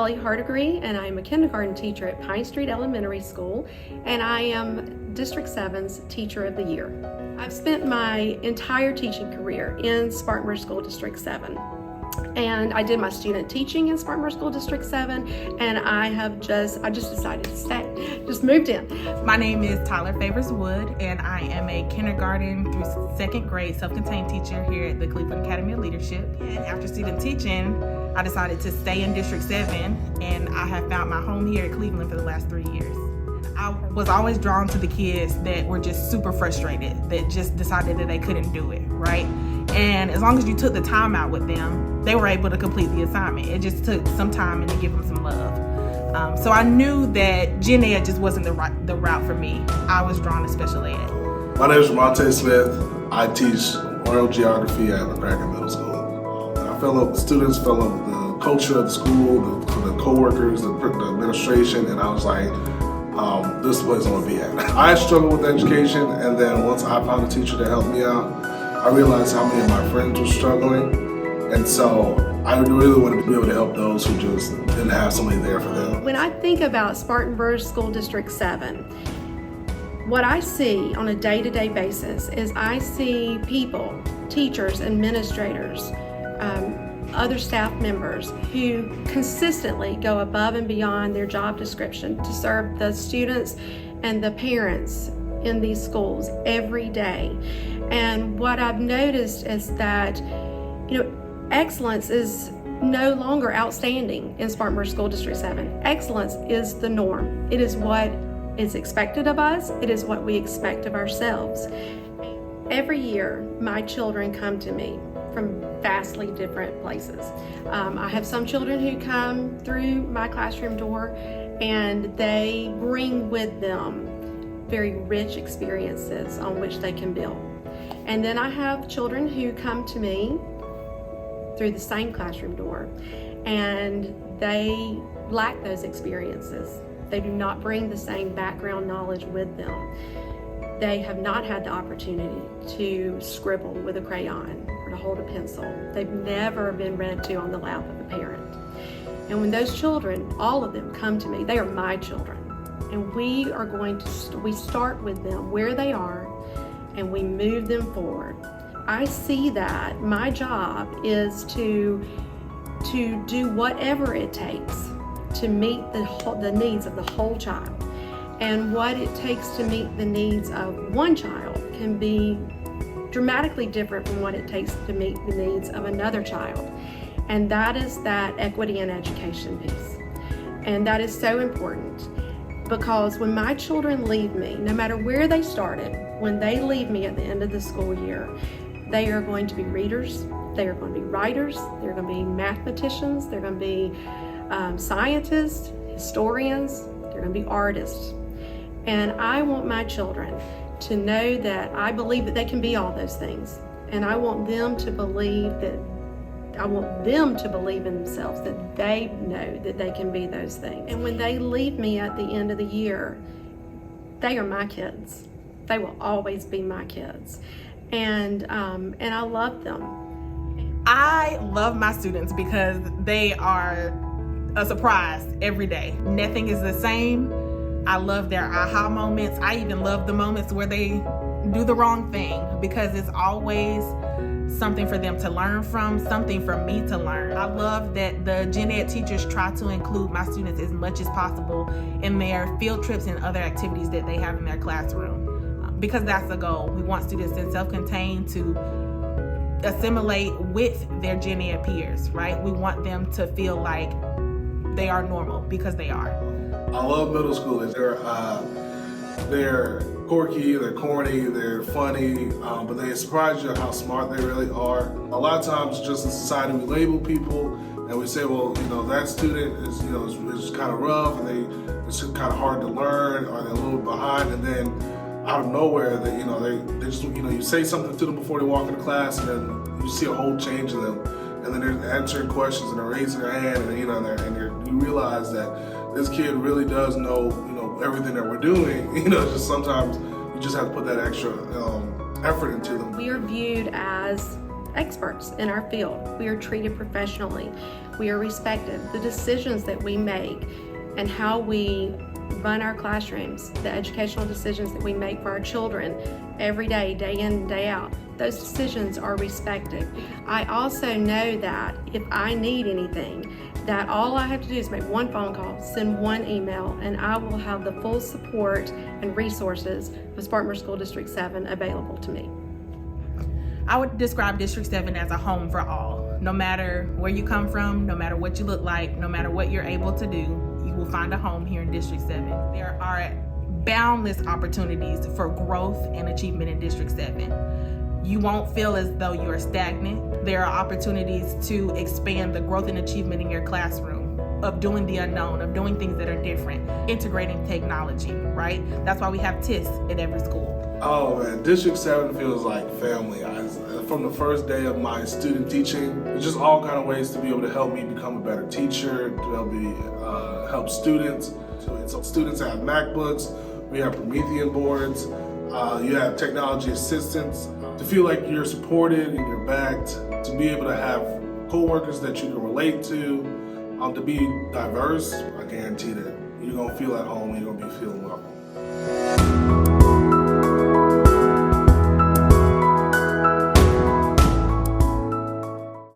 Kelly Hardegree, and I'm a kindergarten teacher at Pine Street Elementary School, and I am District 7's Teacher of the Year. I've spent my entire teaching career in Spartanburg School District 7. And I did my student teaching in Spartanburg School District 7, and I just decided to stay, just moved in. My name is Tyler Favors Wood, and I am a kindergarten through second grade self-contained teacher here at the Cleveland Academy of Leadership. And after student teaching, I decided to stay in District 7, and I have found my home here at Cleveland for the last 3 years. I was always drawn to the kids that were just super frustrated, that just decided that they couldn't do it, right? And as long as you took the time out with them, they were able to complete the assignment. It just took some time and to give them some love. So I knew that gen ed just wasn't the route for me. I was drawn to special ed. My name is Monte Smith. I teach world geography at McCracken Middle School. I fell in love with the students, fell in love with the culture of the school, the co-workers, the administration, and I was like, this is the place I want to be at. I struggled with education, and then once I found a teacher that helped me out, I realized how many of my friends were struggling, and so I really wanted to be able to help those who just didn't have somebody there for them. When I think about Spartanburg School District 7, what I see on a day-to-day basis is I see people, teachers, administrators, other staff members who consistently go above and beyond their job description to serve the students and the parents in these schools every day. And what I've noticed is that, excellence is no longer outstanding in Spartanburg School District 7. Excellence is the norm. It is what is expected of us. It is what we expect of ourselves. Every year, my children come to me from vastly different places. I have some children who come through my classroom door and they bring with them very rich experiences on which they can build. And then I have children who come to me through the same classroom door and they lack those experiences. They do not bring the same background knowledge with them. They have not had the opportunity to scribble with a crayon or to hold a pencil. They've never been read to on the lap of a parent. And when those children, all of them, come to me, they are my children. And we start with them where they are and we move them forward. I see that my job is to do whatever it takes to meet the needs of the whole child. And what it takes to meet the needs of one child can be dramatically different from what it takes to meet the needs of another child. And that is that equity in education piece. And that is so important because when my children leave me, no matter where they started, when they leave me at the end of the school year, they are going to be readers, they are going to be writers, they're going to be mathematicians, they're going to be scientists, historians, they're going to be artists. And I want my children to know that I believe that they can be all those things. And I want them to believe in themselves, that they know that they can be those things. And when they leave me at the end of the year, they are my kids. They will always be my kids. And I love them. I love my students because they are a surprise every day. Nothing is the same. I love their aha moments. I even love the moments where they do the wrong thing because it's always something for them to learn from, something for me to learn. I love that the gen ed teachers try to include my students as much as possible in their field trips and other activities that they have in their classroom because that's the goal. We want students in self-contained to assimilate with their gen ed peers, right? We want them to feel like they are normal because they are. I love middle schoolers. They're quirky, they're corny, they're funny, but they surprise you how smart they really are. A lot of times, just in society, we label people and we say, well, that student is, is kind of rough, and it's kind of hard to learn, or they're a little behind, and then out of nowhere, they just, you say something to them before they walk into class, and then you see a whole change in them, and then they're answering questions and they're raising their hand, and you realize that this kid really does know, everything that we're doing. Just sometimes you just have to put that extra effort into them. We are viewed as experts in our field. We are treated professionally. We are respected. The decisions that we make and how we run our classrooms, the educational decisions that we make for our children every day, day in and day out, those decisions are respected. I also know that if I need anything, that all I have to do is make one phone call, send one email, and I will have the full support and resources of Spartanburg School District 7 available to me. I would describe District 7 as a home for all. No matter where you come from, no matter what you look like, no matter what you're able to do, you will find a home here in District 7. There are boundless opportunities for growth and achievement in District 7. You won't feel as though you are stagnant. There are opportunities to expand the growth and achievement in your classroom, of doing the unknown, of doing things that are different, integrating technology, right? That's why we have TIS at every school. Oh man, District 7 feels like family. From the first day of my student teaching, there's just all kind of ways to be able to help me become a better teacher, to help me help students. So students have MacBooks, we have Promethean boards, you have technology assistants. To feel like you're supported and you're backed, to be able to have co-workers that you can relate to be diverse, I guarantee that you're gonna feel at home, you're gonna be feeling welcome.